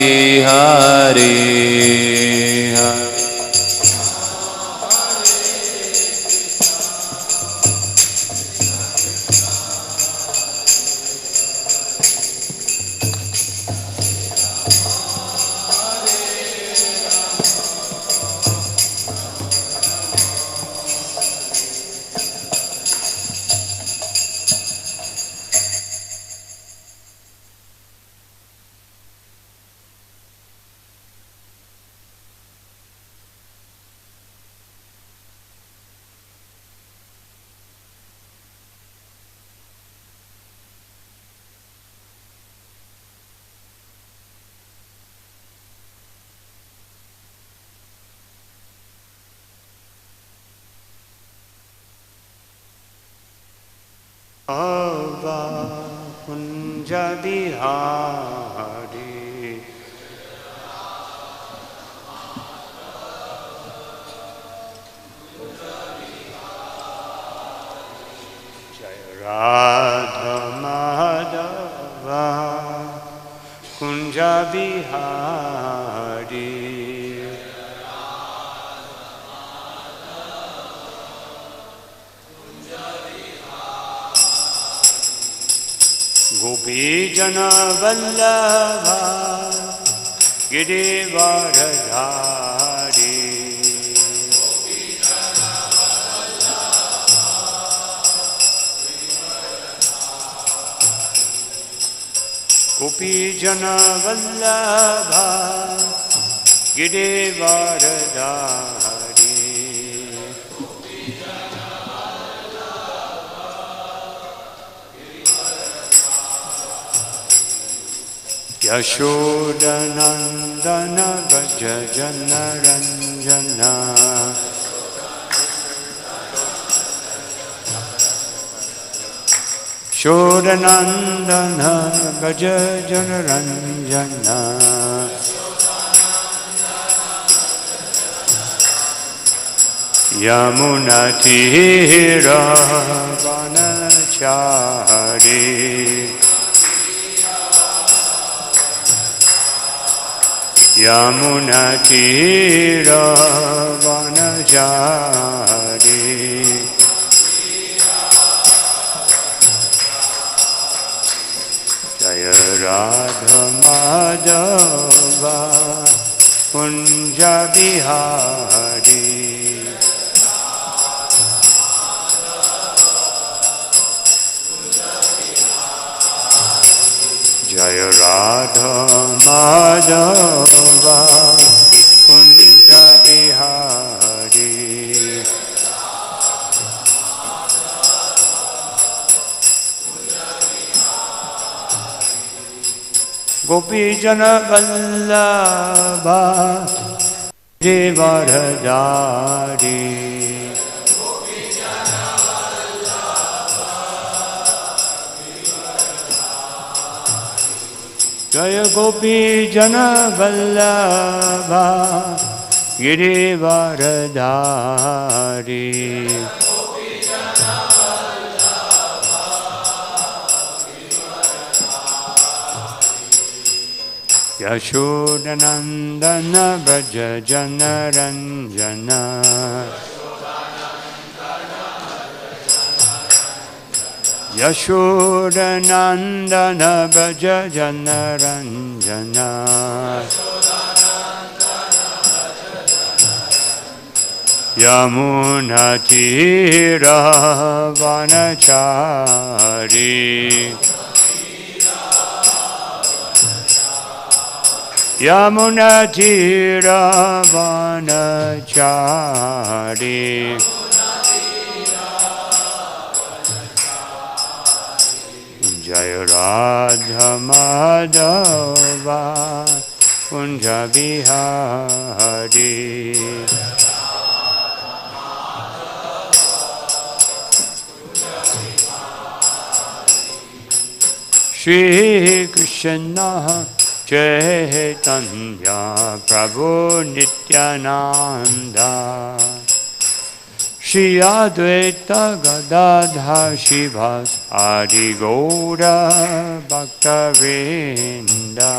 Hare Hare. Kunja Bihari Jaya Radha Madhava Kunja Bihari Gopi Jana Vallabha Girivaradhari Gopi Jana Vallabha Girivaradhari Yashodanandana Braja Jana Ranjana Shodanandana Braja Jana Ranjana Yamunatira Vanachari Yamunatira Vanachari Jaya Radha Madhava Kunja Bihari Jaya Radha Madhava Kunja Bihari Gopi Jana Vallabha Girivaradhari Jaya Gopi Jana Vallabha Girivaradhari Yashodanandana Braja Jana Ranjana Yashodanandana Braja Jana Ranjana Yamunatira Vanachari Yamunatira Vanachari Jaya Radha Madhava Kunja Bihari Shri Krishna Chaitanya Prabhu Nityananda Shri Advaita Gadadhar Shivas Adi Gaura Bhakta Vrinda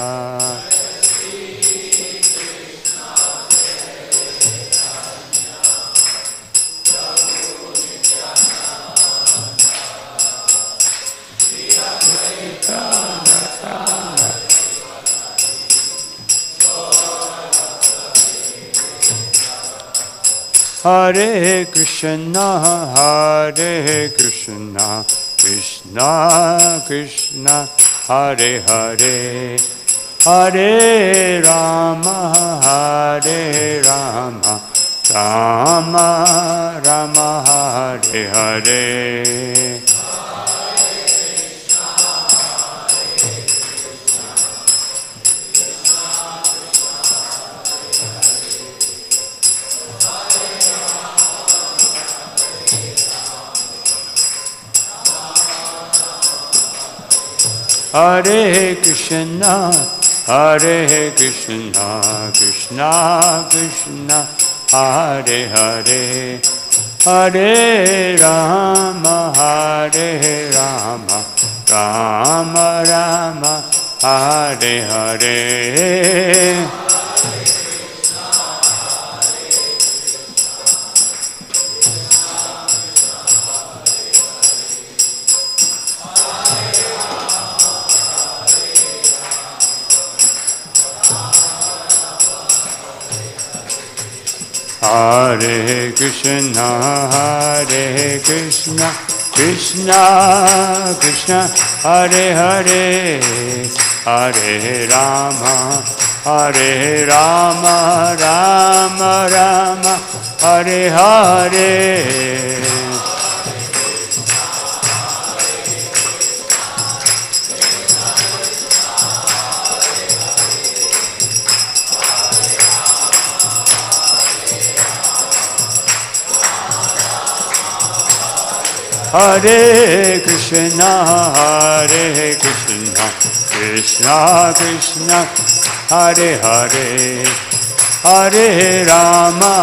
Hare Krishna, Hare Krishna, Krishna Krishna, Hare Hare, Hare Rama, Hare Rama, Rama Rama, Hare Hare. Hare Krishna, Hare Krishna, Krishna Krishna, Hare Hare, Hare Rama, Hare Rama, Rama Rama, Hare Hare. Hare Krishna, Hare Krishna, Krishna Krishna, Hare Hare, Hare Rama, Hare Rama, Rama Rama, Hare Hare. Hare Krishna, Hare Krishna, Krishna Krishna, Hare Hare, Hare Rama,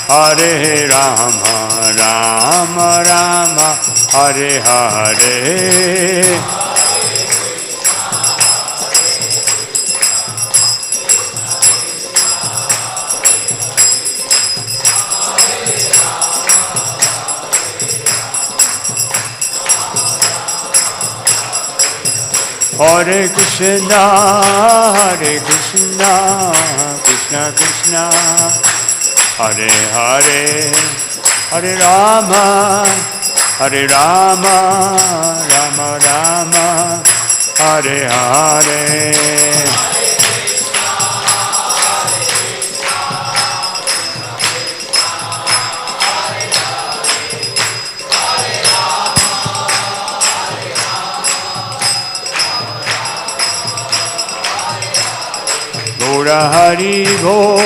Hare Rama, Rama Rama, Hare Hare. Hare Krishna, Hare Krishna, Krishna Krishna, Hare Hare, Hare Rama, Hare Rama, Rama Rama, Hare Hare. Gaura Hari Bol,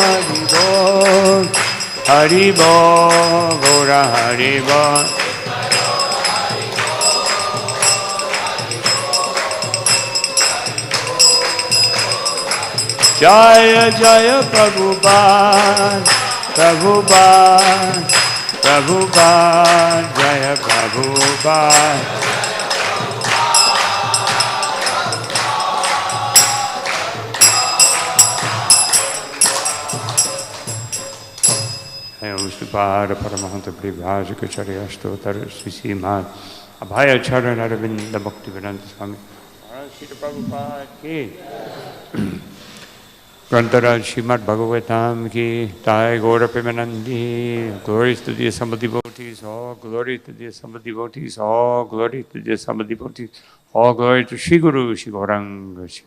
Hari Bol, Hari Bol, Gaura Hari Bol. Jaya Jaya Prabhupada, Prabhupada, Prabhupada, Jaya Prabhupada. Vishnupada Paramahanta Pribhajaka Charyastotar Srimad Abhaya Charan Aravinda Bhaktivedanta Swami Maharaj Srila Prabhupada ki Grantaraj Srimad Bhagavatam ki Jai Gaura Premanandi. Glories to the assembled devotees, all glory to the assembled devotees, all glory to the assembled devotees, all glory to Shri Guru Shri Gauranga Shri.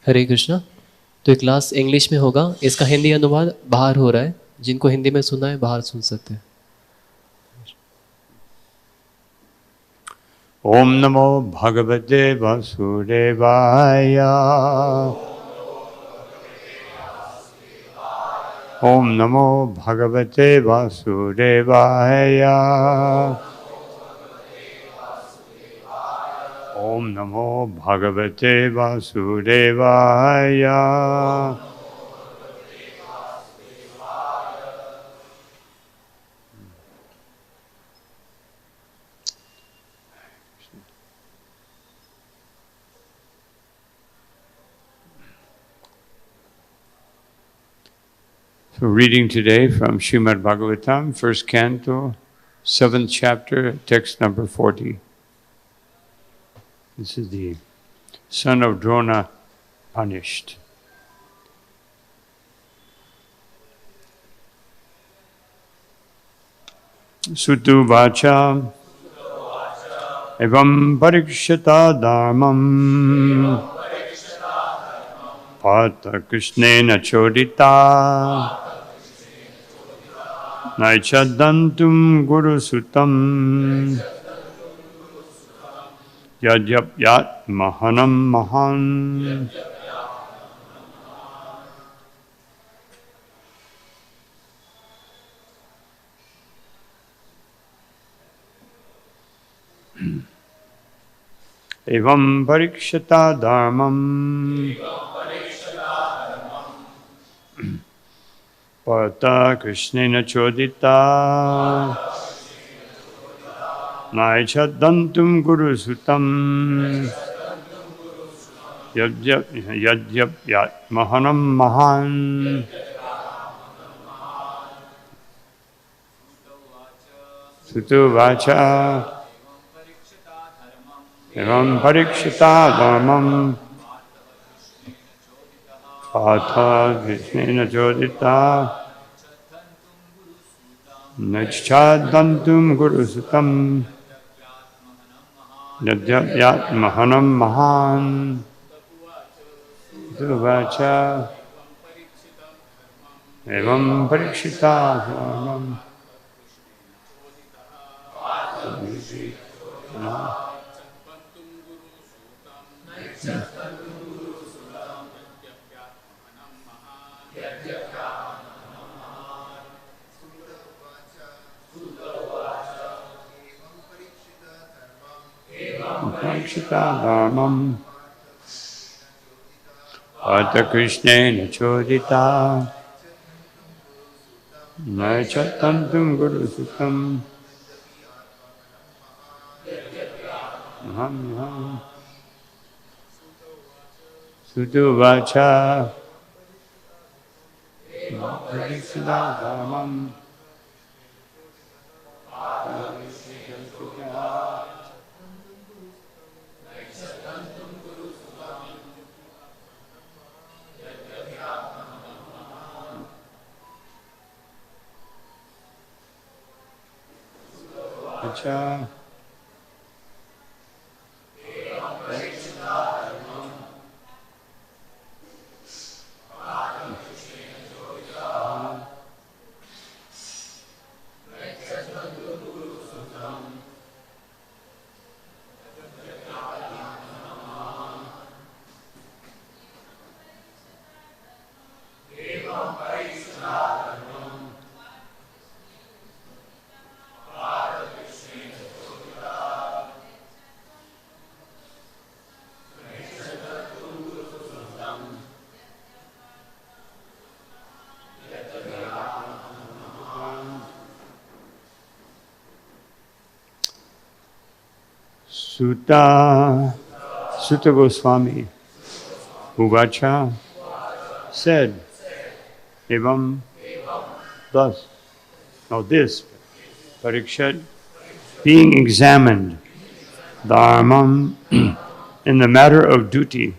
हरे कृष्णा। तो ये class English में होगा, इसका हिंदी अनुवाद बाहर हो रहा है, जिनको हिंदी में सुना है बाहर सुन सकते हैं। ओम नमो भगवते वासुदेवाय। ओम नमो भगवते वासुदेवाय। ओम नमो भगवते वासुदेवाय। So reading today from Srimad Bhagavatam, first canto, 7th chapter, text number 40. This is the son of Drona punished. Sutu vacha evam parikshita dharmam pata krishnena chodita naichadantum guru sutam yadyapyat mahanam mahan. Evam parikshita dharmam pata krishnena chodita naichadantum guru sutam yadyapyat mahanam mahan. Sutu vacha evam parikshita dharmam pata krishnena chodita naichadantum guru sutam yadyapyat mahanam mahan. Sutu vacha evam parikshita dharmam parikshita dharmam pata krishnena chodita naichadantum guru sutam maham. Sutu vacha parikshita dharmam vacha Sutta Goswami Uvacha said, Evam, thus, now this, Parikshit, being examined, Dharmam, in the matter of duty,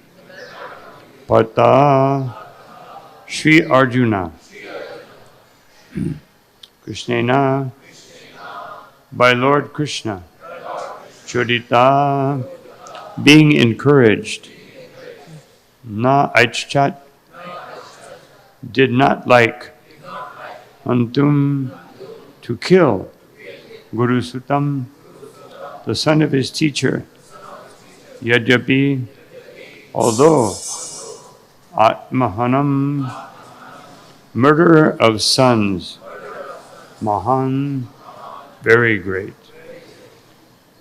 Pata Sri Arjuna, Krishnena, by Lord Krishna, Chodita, being encouraged, Na Aichat, did not like, Antum, to kill, Guru Sutam, the son of his teacher, Yadyapi, although, Atmahanam, murderer of sons, Mahan, very great.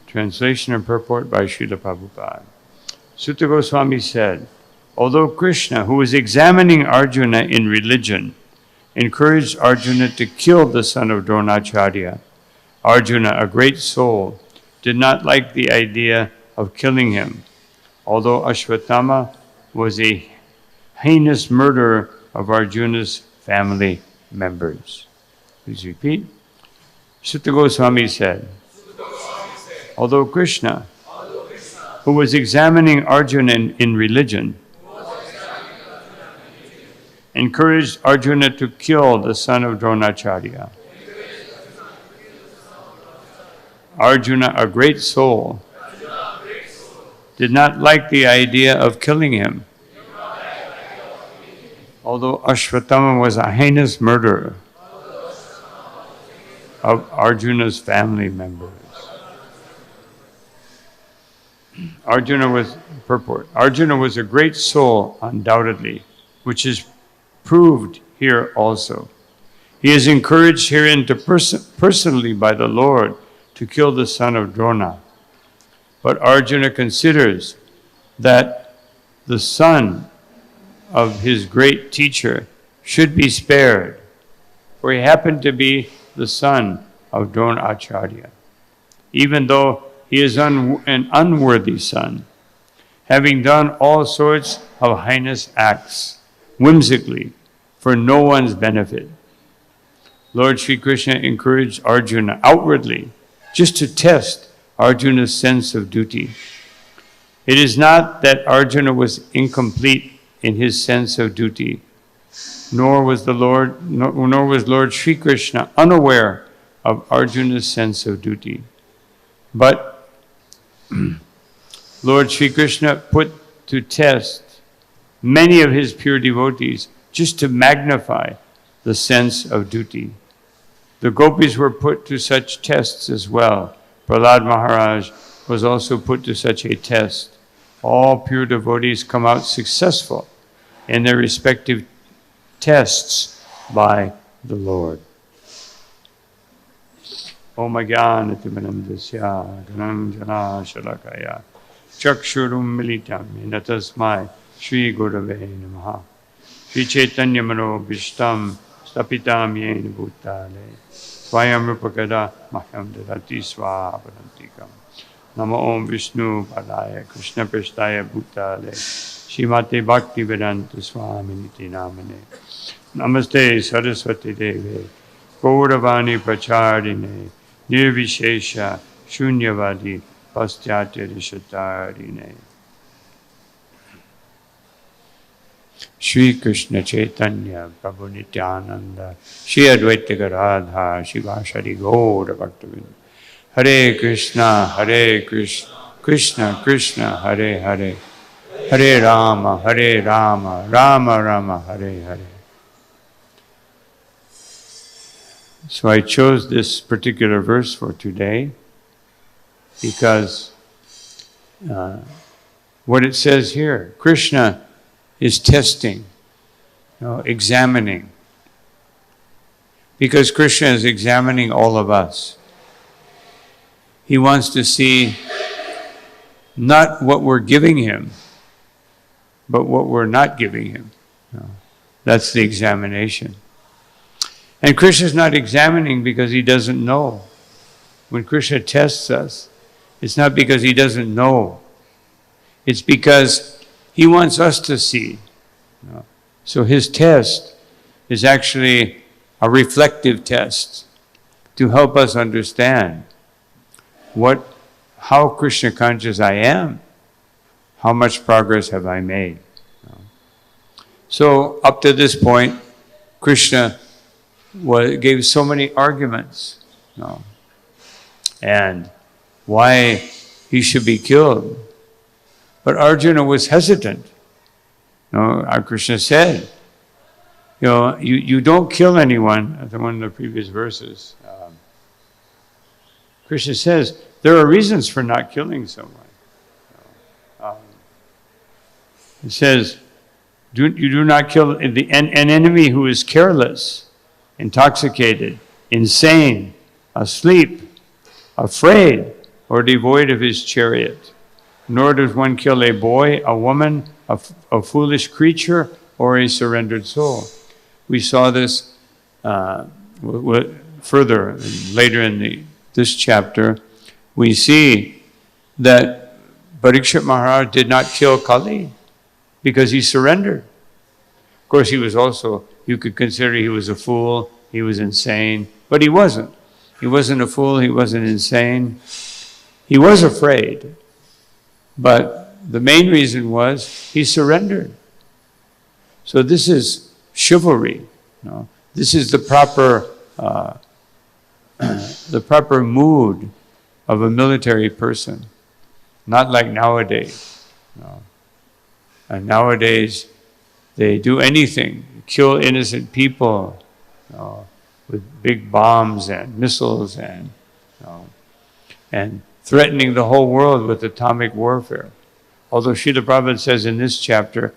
Translation and purport by Srila Prabhupada. Sutta Goswami said, although Krishna, who was examining Arjuna in religion, encouraged Arjuna to kill the son of Dronacharya, Arjuna, a great soul, did not like the idea of killing him, although Ashwatthama was a heinous murderer of Arjuna's family members. Please repeat. Sutta Goswami said, although Krishna, who was examining Arjuna in religion, encouraged Arjuna to kill the son of Dronacharya, Arjuna, a great soul, did not like the idea of killing him, although Ashvatthama was a heinous murderer of Arjuna's family members. Arjuna was a great soul, undoubtedly, which is proved here also. He is encouraged herein to personally by the Lord to kill the son of Drona. But Arjuna considers that the son of his great teacher should be spared, for he happened to be the son of Dronacharya, even though he is an unworthy son, having done all sorts of heinous acts, whimsically, for no one's benefit. Lord Sri Krishna encouraged Arjuna outwardly just to test Arjuna's sense of duty. It is not that Arjuna was incomplete in his sense of duty, nor was Lord Sri Krishna unaware of Arjuna's sense of duty. But Lord Sri Krishna put to test many of his pure devotees just to magnify the sense of duty. The gopis were put to such tests as well. Prahlad Maharaj was also put to such a test. All pure devotees come out successful in their respective tests by the Lord. Om Ajnanatimirandasya Ghananjana Shalakaya Chakshurum Militam Yena Tasmai Shri Gurave Namaha Shri Chaitanya Mano Vishtam Stapitam Yena Bhutale Swayam Rupakada Mahyam Dadati Swaparantikam Namo Om Vishnu Padaya Krishna Prestaya Bhutale Shrimate Bhakti Vedanta Swami Niti Namane Namaste Saraswati Deve Gauravani Pracharine Nirvishesha Shunyavadi Pastyatya Rishatarine Shri Krishna Chaitanya Prabhu Nityananda Shri Advaita Gadadhar Shivashari Gaura Bhaktavinda Hare Krishna Krishna Krishna Hare Hare Hare Rama Rama Rama Hare Hare. So I chose this particular verse for today because what it says here, Krishna is testing, examining. Because Krishna is examining all of us. He wants to see not what we're giving him, but what we're not giving him. That's the examination. And Krishna is not examining because he doesn't know. When Krishna tests us, it's not because he doesn't know. It's because he wants us to see. So his test is actually a reflective test to help us understand how Krishna conscious I am, how much progress have I made. So up to this point, Krishna gave so many arguments, and why he should be killed. But Arjuna was hesitant. Krishna said, you don't kill anyone, as one of the previous verses. Krishna says, there are reasons for not killing someone. It says, you do not kill an enemy who is careless, intoxicated, insane, asleep, afraid, or devoid of his chariot. Nor does one kill a boy, a woman, a foolish creature, or a surrendered soul. We saw this further, later in this chapter. We see that Parikshit Maharaj did not kill Kali because he surrendered. Of course, he was also, you could consider he was a fool, he was insane, but he wasn't. He wasn't a fool, he wasn't insane. He was afraid, but the main reason was he surrendered. So this is chivalry. This is the proper mood of a military person, not like nowadays. And nowadays, they do anything, kill innocent people with big bombs and missiles and threatening the whole world with atomic warfare. Although Srila Prabhupada says in this chapter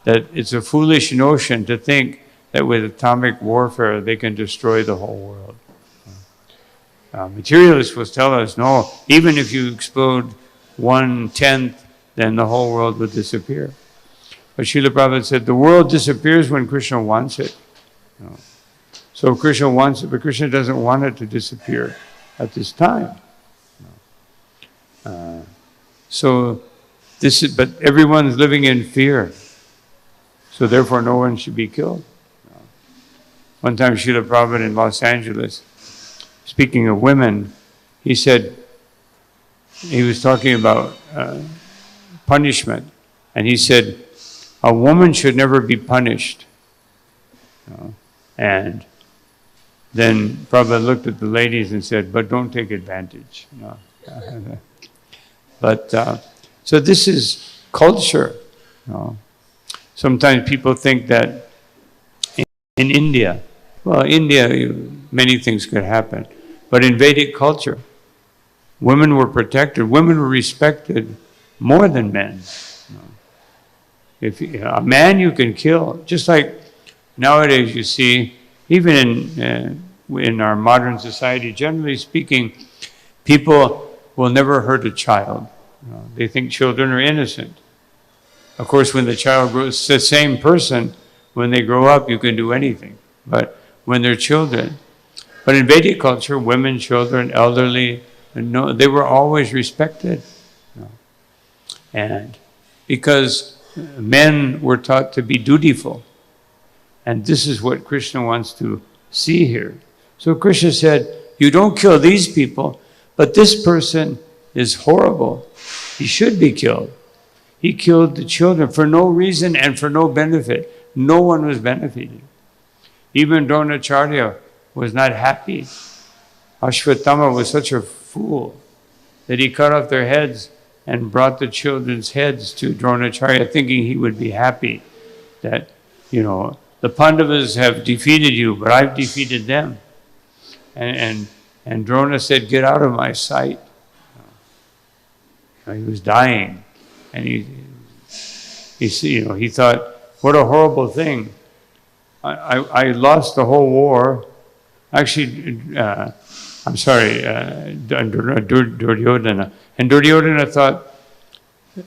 that it's a foolish notion to think that with atomic warfare they can destroy the whole world. Materialists will tell us, no, even if you explode 1/10, then the whole world will disappear. But Srila Prabhupada said the world disappears when Krishna wants it. So Krishna wants it, but Krishna doesn't want it to disappear at this time. But everyone's living in fear. So therefore no one should be killed. One time Srila Prabhupada in Los Angeles, speaking of women, he said, he was talking about punishment, and he said, a woman should never be punished. And then Prabhupada looked at the ladies and said, but don't take advantage. So this is culture. Sometimes people think that in India, many things could happen. But in Vedic culture, women were protected, women were respected more than men. If a man you can kill, just like nowadays you see, even in our modern society, generally speaking, people will never hurt a child. They think children are innocent. Of course, when the child grows, the same person, when they grow up, you can do anything. But when they're children, but in Vedic culture, women, children, elderly, they were always respected. And because men were taught to be dutiful. And this is what Krishna wants to see here. So Krishna said, you don't kill these people, but this person is horrible. He should be killed. He killed the children for no reason and for no benefit. No one was benefiting. Even Dronacharya was not happy. Ashwatthama was such a fool that he cut off their heads and brought the children's heads to Dronacharya, thinking he would be happy that, the Pandavas have defeated you, but I've defeated them. And Drona said, get out of my sight. He was dying. And he thought, what a horrible thing. I lost the whole war. Actually, I'm sorry, Duryodhana. And Duryodhana thought,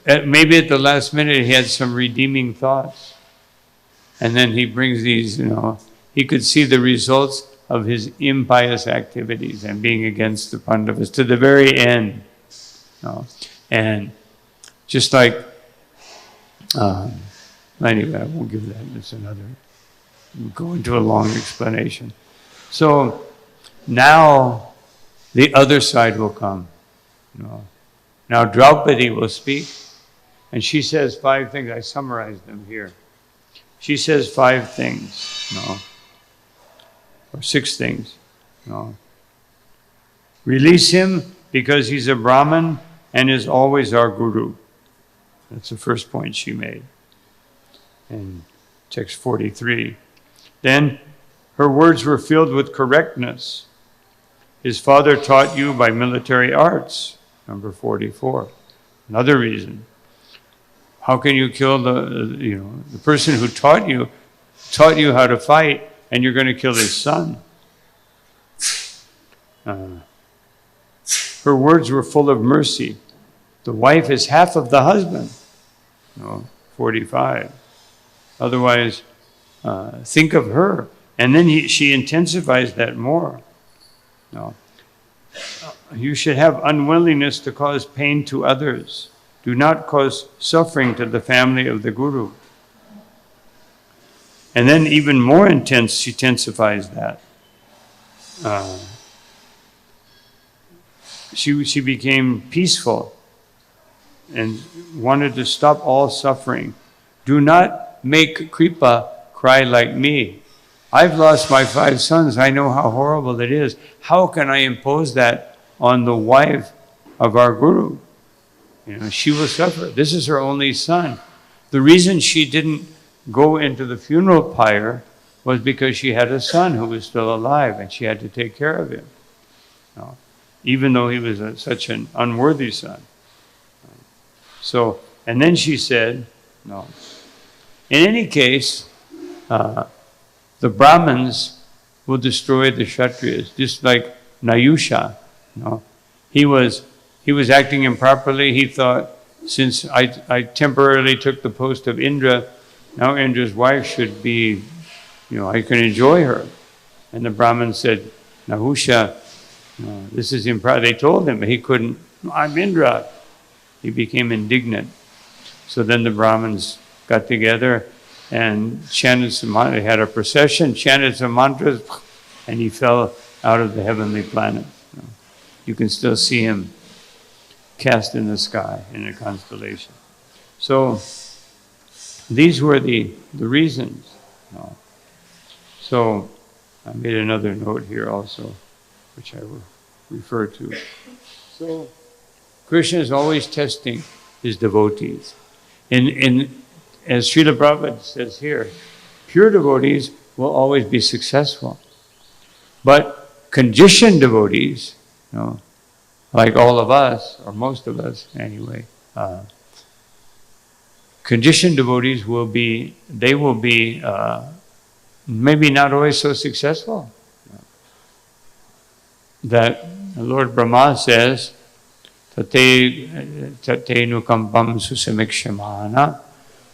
maybe at the last minute he had some redeeming thoughts. And then he brings these, he could see the results of his impious activities and being against the Pandavas to the very end. And just like, anyway, I won't give that, it's another, we'll go into a long explanation. So now the other side will come. Now Draupadi will speak, and she says 5 things. I summarized them here. She says 5 things, or 6 things. Release him because he's a Brahmin and is always our guru. That's the first point she made in text 43. Then her words were filled with correctness. His father taught you by military arts, number 44. Another reason. How can you kill the person who taught you how to fight, and you're going to kill his son? Her words were full of mercy. The wife is half of the husband. 45. Otherwise, think of her. And then she intensifies that more. You should have unwillingness to cause pain to others. Do not cause suffering to the family of the Guru. And then even more intense, she intensifies that. She became peaceful and wanted to stop all suffering. Do not make Kripa cry like me. I've lost my 5 sons. I know how horrible it is. How can I impose that on the wife of our Guru? She will suffer. This is her only son. The reason she didn't go into the funeral pyre was because she had a son who was still alive and she had to take care of him. Even though he was such an unworthy son. So, and then she said, no. In any case, the Brahmins will destroy the Kshatriyas, just like Nayusha. He was acting improperly. He thought, since I temporarily took the post of Indra, now Indra's wife should be, I can enjoy her. And the Brahmin said, Nahusha, this is improper. They told him, but he couldn't, I'm Indra. He became indignant. So then the Brahmins got together and chanted some mantras. They had a procession, chanted some mantras, and he fell out of the heavenly planet. You can still see him cast in the sky in a constellation. So these were the reasons. So I made another note here also, which I will refer to. So Krishna is always testing his devotees. As Srila Prabhupada says here, pure devotees will always be successful. But conditioned devotees, like all of us, or most of us anyway, conditioned devotees will be maybe not always so successful. That Lord Brahma says, Tate nukampam susamikshamana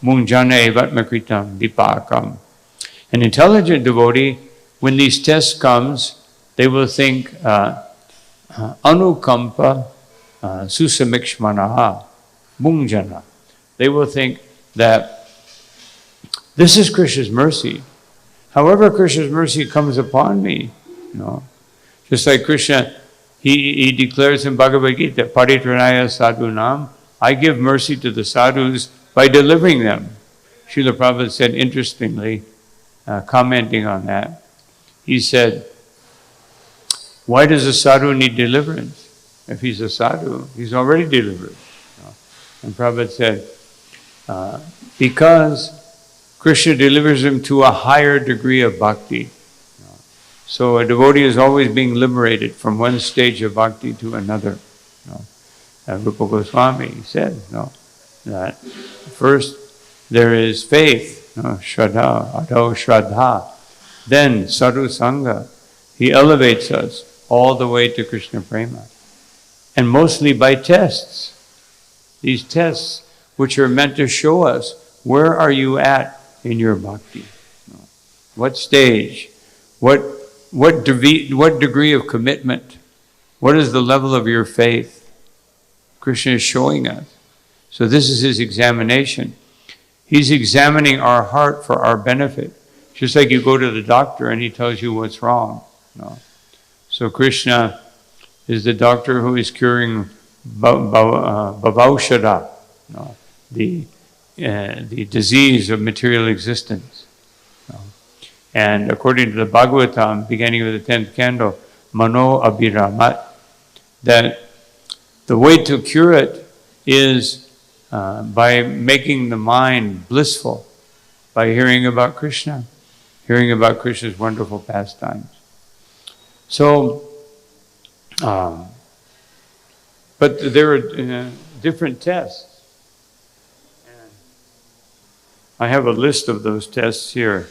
mungjana evatmakritam dipakam. An intelligent devotee, when these tests comes, they will think anukampa susamikshmanaha mungjana. They will think that this is Krishna's mercy. However Krishna's mercy comes upon me, just like Krishna, he declares in Bhagavad Gita, Paritranaya sadhunam, I give mercy to the sadhus by delivering them. Srila Prabhupada said, interestingly, commenting on that, he said, why does a sadhu need deliverance? If he's a sadhu, he's already delivered. And Prabhupada said, because Krishna delivers him to a higher degree of bhakti. So a devotee is always being liberated from one stage of bhakti to another. Rupa Goswami said that first there is faith, Shraddha, Adho Shraddha, then Sadhu Sangha. He elevates us all the way to Krishna Prema. And mostly by tests. These tests which are meant to show us, where are you at in your bhakti? What stage? What degree of commitment? What is the level of your faith? Krishna is showing us. So this is his examination. He's examining our heart for our benefit. Just like you go to the doctor and he tells you what's wrong. So Krishna is the doctor who is curing bhavaushadha, the disease of material existence. And according to the Bhagavatam, beginning with the 10th canto, Mano Abhiramat, that the way to cure it is by making the mind blissful, by hearing about Krishna, hearing about Krishna's wonderful pastimes. So, but there are different tests. And I have a list of those tests here.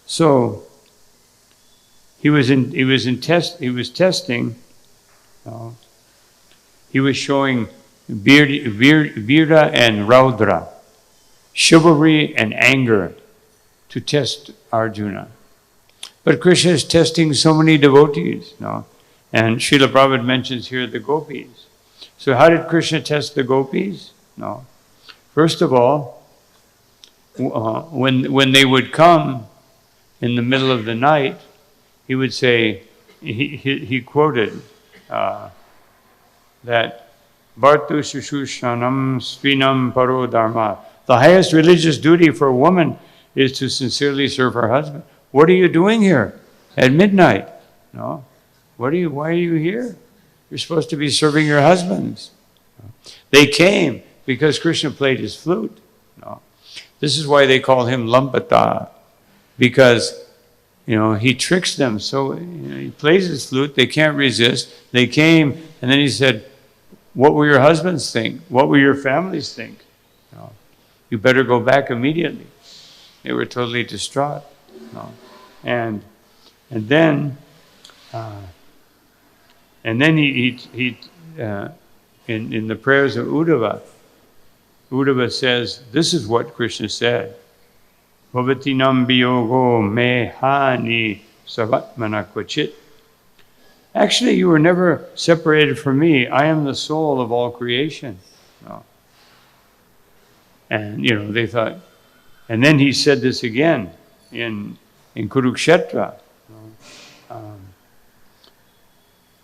So he was testing. He was showing Vira and Raudra, chivalry and anger, to test Arjuna. But Krishna is testing so many devotees, and Srila Prabhupada mentions here the gopis. So how did Krishna test the gopis? First of all, when they would come in the middle of the night, he would say, he quoted that Bhartu Shushushanam Srinam Paro Dharma. The highest religious duty for a woman is to sincerely serve her husband. What are you doing here at midnight? No. Why are you here? You're supposed to be serving your husbands. They came because Krishna played his flute. No. This is why they call him Lampata, because he tricks them. So he plays his flute, they can't resist. They came, and then he said, what will your husbands think? What will your families think? You better go back immediately. They were totally distraught. And then he in the prayers of Uddhava says, this is what Krishna said. Bhavatinam biyogo me hani savatmana kvachit. Actually, you were never separated from me. I am the soul of all creation. And, they thought, and then he said this again in Kurukshetra.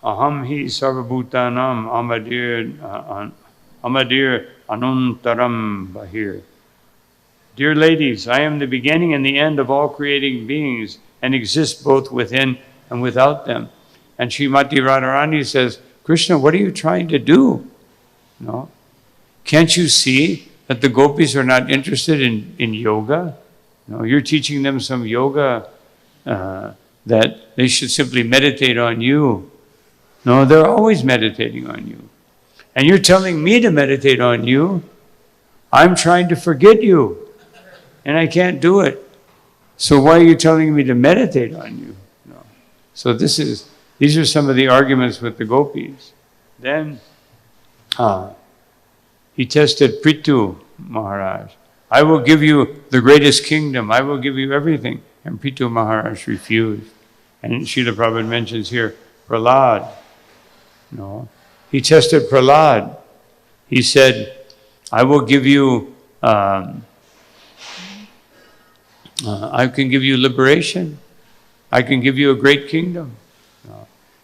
Aham hi sarvabhutanam amadir anuntaram bahir. Dear ladies, I am the beginning and the end of all creating beings and exist both within and without them. And Srimati Radharani says, Krishna, what are you trying to do? Can't you see that the gopis are not interested in yoga? You're teaching them some yoga that they should simply meditate on you. No, they're always meditating on you. And you're telling me to meditate on you. I'm trying to forget you, and I can't do it. So why are you telling me to meditate on you? So these are some of the arguments with the gopis. Then he tested Prithu Maharaj. I will give you the greatest kingdom. I will give you everything. And Prithu Maharaj refused. And Srila Prabhupada mentions here Prahlad. He tested Prahlad. He said, I will give you, I can give you liberation. I can give you a great kingdom.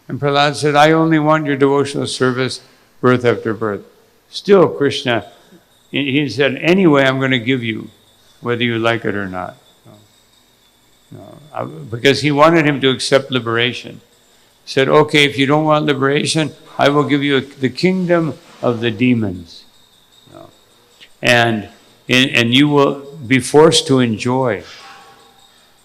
And Prahlad said, I only want your devotional service birth after birth. Still, Krishna, he said, anyway, I'm going to give you, whether you like it or not. Because he wanted him to accept liberation. He said, okay, if you don't want liberation, I will give you the kingdom of the demons. And you will be forced to enjoy.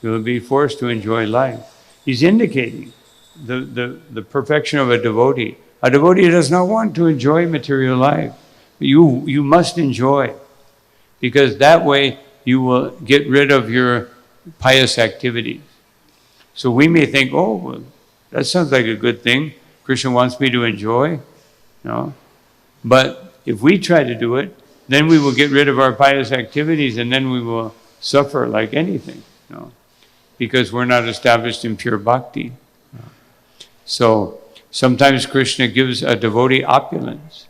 You will be forced to enjoy life. He's indicating the perfection of a devotee. A devotee does not want to enjoy material life. You must enjoy, because that way you will get rid of your pious activities. So we may think, oh, well, that sounds like a good thing. Krishna wants me to enjoy. But if we try to do it, then we will get rid of our pious activities, and then we will suffer like anything, because we're not established in pure bhakti. So sometimes Krishna gives a devotee opulence,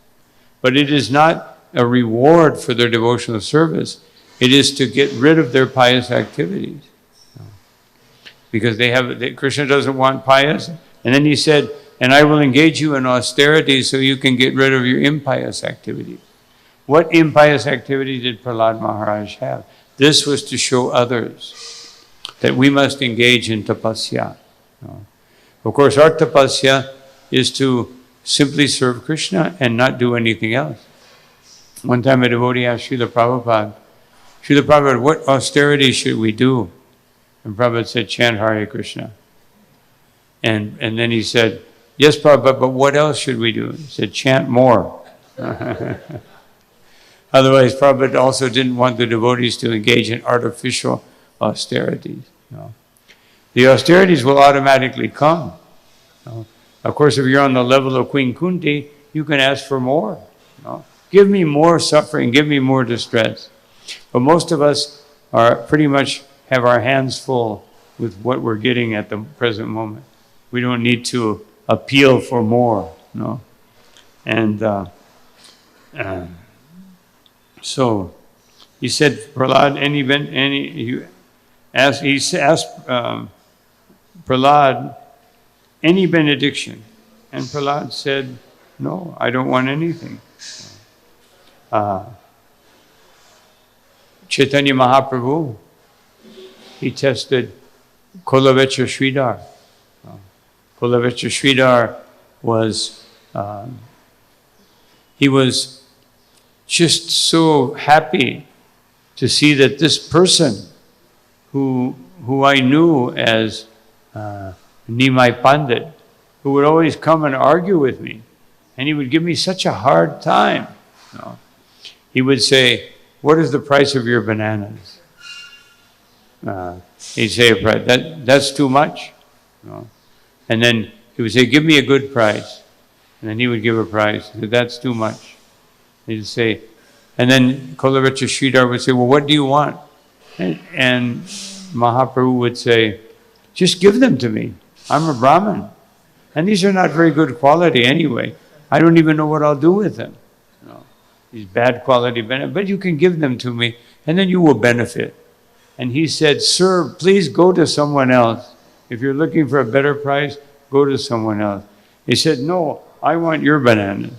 but it is not a reward for their devotional service. It is to get rid of their pious activities. Because Krishna doesn't want pious. And then he said, and I will engage you in austerity so you can get rid of your impious activities. What impious activity did Prahlad Maharaj have? This was to show others that we must engage in tapasya. Of course, our tapasya is to simply serve Krishna and not do anything else. One time a devotee asked Srila Prabhupada, what austerity should we do? And Prabhupada said, chant Hare Krishna. And then he said, yes, Prabhupada, but what else should we do? He said, chant more. Otherwise, Prabhupada also didn't want the devotees to engage in artificial austerities. The austerities will automatically come. Of course, if you're on the level of Queen Kunti, you can ask for more. Give me more suffering, give me more distress. But most of us are pretty much have our hands full with what we're getting at the present moment. We don't need to appeal for more. So he said, Prahlad, he asked Prahlad any benediction. And Prahlad said, no, I don't want anything. Chaitanya Mahaprabhu, he tested Kolavecha Sridhar. Kolavecha Sridhar was, he was just so happy to see that this person who I knew as Nimai Pandit, who would always come and argue with me, and he would give me such a hard time. He would say, what is the price of your bananas? He'd say, that's too much. And then he would say, give me a good price. And then he would give a price. He said, that's too much. He'd say, and then Kolavecha Sridhar would say, well, what do you want? And Mahaprabhu would say, just give them to me. I'm a Brahmin. And these are not very good quality anyway. I don't even know what I'll do with them. These bad quality bananas, but you can give them to me and then you will benefit. And he said, sir, please go to someone else. If you're looking for a better price, go to someone else. He said, no, I want your bananas.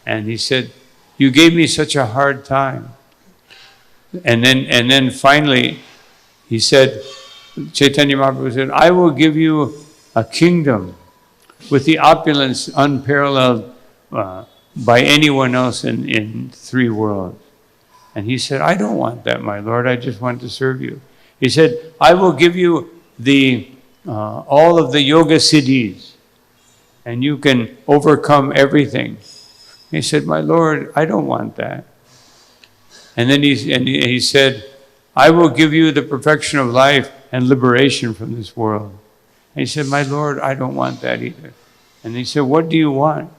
And he said, you gave me such a hard time. And then finally, he said, Chaitanya Mahaprabhu said, I will give you a kingdom with the opulence unparalleled by anyone else in three worlds. And he said, I don't want that, my Lord. I just want to serve you. He said, I will give you all of the yoga siddhis, and you can overcome everything. He said, my Lord, I don't want that. And then he said, I will give you the perfection of life and liberation from this world. And he said, my Lord, I don't want that either. And he said, what do you want?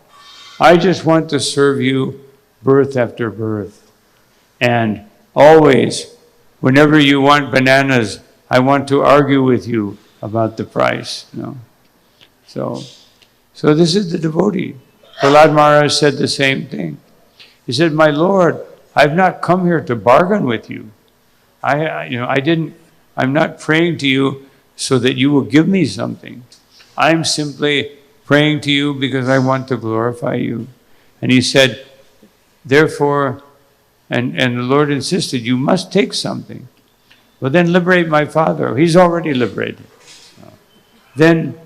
I just want to serve you birth after birth. And always, whenever you want bananas, I want to argue with you about the price. So this is the devotee. Prahlad Maharaj said the same thing. He said, my Lord, I've not come here to bargain with you. I'm not praying to you so that you will give me something. I'm simply praying to you because I want to glorify you. And he said, therefore, and the Lord insisted, you must take something. Well, then liberate my father. He's already liberated. Then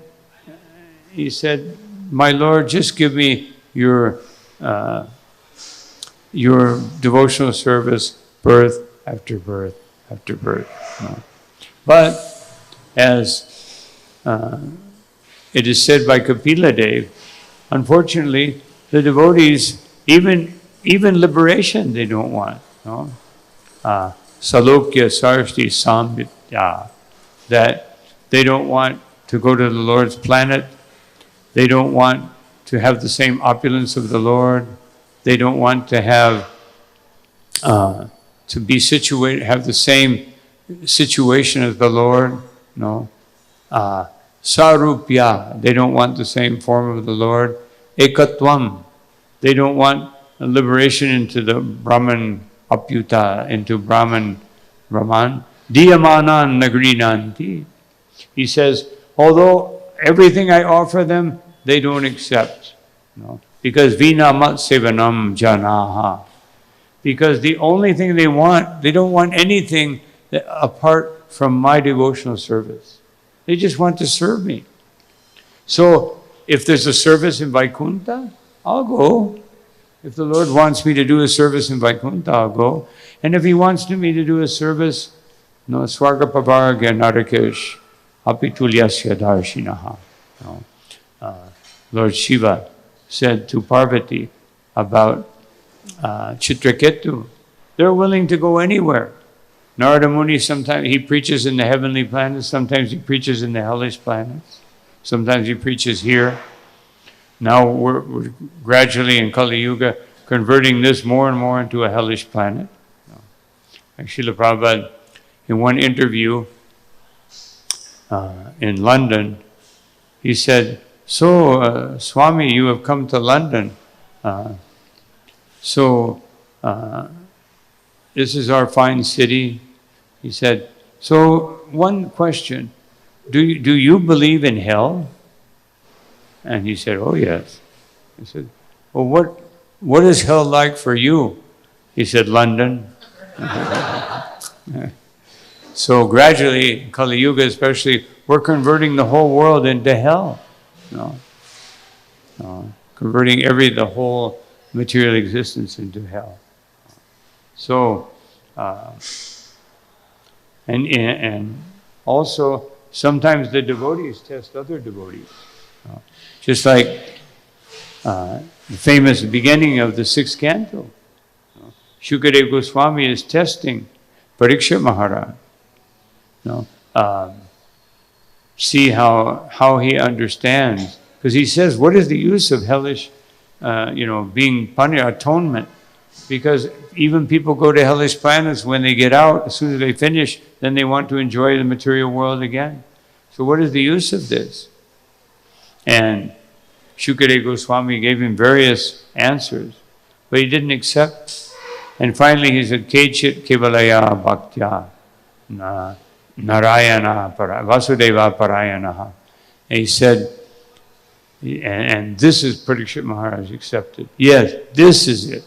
he said, my Lord, just give me your devotional service, birth after birth after birth. But as it is said by Kapila Dev, unfortunately, the devotees, even liberation, they don't want. Salokya Sarsti Samvitya, that they don't want to go to the Lord's planet. They don't want to have the same opulence of the Lord. They don't want to have to be situated, have the same situation as the Lord. Sarupya, they don't want the same form of the Lord. Ekatvam, they don't want liberation into the Brahman Apyuta, into Brahman. Diyamanan nagrinanti. He says, although everything I offer them, they don't accept. Because vina mat sevanam janaha. Because the only thing they don't want anything apart from my devotional service. They just want to serve me. So if there's a service in Vaikuntha, I'll go. If the Lord wants me to do a service in Vaikuntha, I'll go. And if He wants me to do a service, Swargapavarga Narakesh, Apitulyasya Darshinaha. Lord Shiva said to Parvati about Chitraketu, they're willing to go anywhere. Narada Muni, sometimes he preaches in the heavenly planets, sometimes he preaches in the hellish planets, sometimes he preaches here. Now we're gradually in Kali Yuga converting this more and more into a hellish planet. Like Srila Prabhupada, in one interview in London, he said, so Swami, you have come to London. this is our fine city. He said, so one question, do you believe in hell? And he said, oh yes. He said, well, what is hell like for you? He said, London. So gradually, Kali Yuga especially, we're converting the whole world into hell. Converting the whole material existence into hell. So, and also sometimes the devotees test other devotees. Just like the famous beginning of the 6th canto. Shukadeva Goswami is testing Parikshit Maharaj. See how he understands. Because he says, what is the use of hellish, being punished, atonement? Because even people go to hellish planets, when they get out, as soon as they finish, then they want to enjoy the material world again. So what is the use of this? And Shukadeva Goswami gave him various answers, but he didn't accept. And finally he said, Kechit Kevalaya Bhaktya Narayana Vasudeva Parayanaha. And he said, and this is Parikshit Maharaj accepted. Yes, this is it.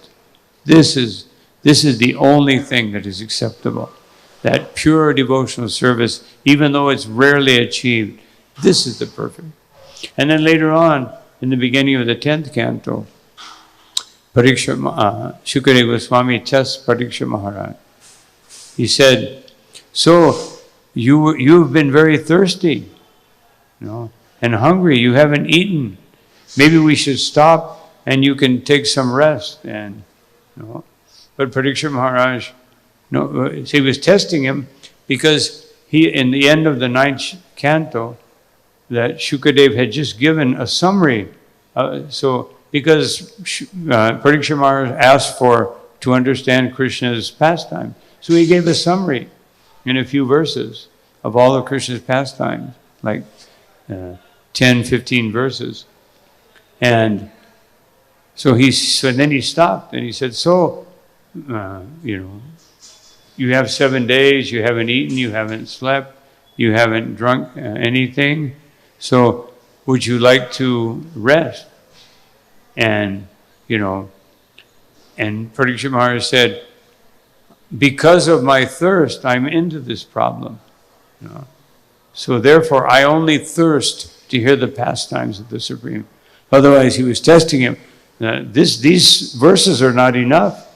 This is the only thing that is acceptable. That pure devotional service, even though it's rarely achieved, this is the perfect. And then later on, in the beginning of the 10th canto, Shukadeva Goswami tests Parikshit Maharaj. He said, so you've been very thirsty, and hungry. You haven't eaten. Maybe we should stop and you can take some rest. And but Parikshit Maharaj, he was testing him because in the end of the 9th canto, that Shukadev had just given a summary. Because Parikshit Maharaj asked to understand Krishna's pastime, so he gave a summary in a few verses of all of Krishna's pastimes, like 10, 15 verses. And so then he stopped and he said, you have 7 days, you haven't eaten, you haven't slept, you haven't drunk anything. So would you like to rest? And Parikshit Maharaj said, because of my thirst, I'm into this problem. So therefore, I only thirst to hear the pastimes of the Supreme. Otherwise, he was testing him. These verses are not enough.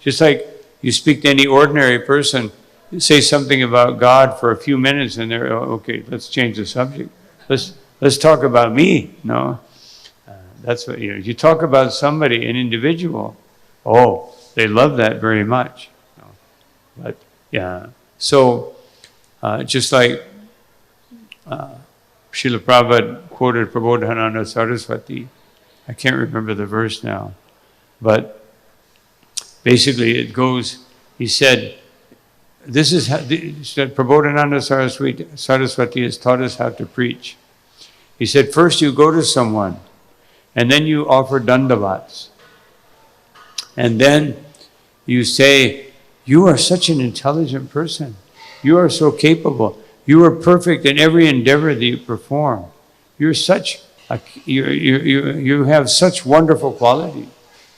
Just like you speak to any ordinary person, you say something about God for a few minutes, and they're okay. Let's change the subject. Let's talk about me. That's what you talk about somebody, an individual. Oh, they love that very much. But yeah, so just like Srila Prabhupada quoted Prabodhananda Saraswati, I can't remember the verse now, but basically it goes. He said, "This is how Prabodhananda Saraswati has taught us how to preach." He said, first you go to someone, and then you offer dandavats. And then you say, you are such an intelligent person. You are so capable. You are perfect in every endeavor that you perform. You have such wonderful qualities.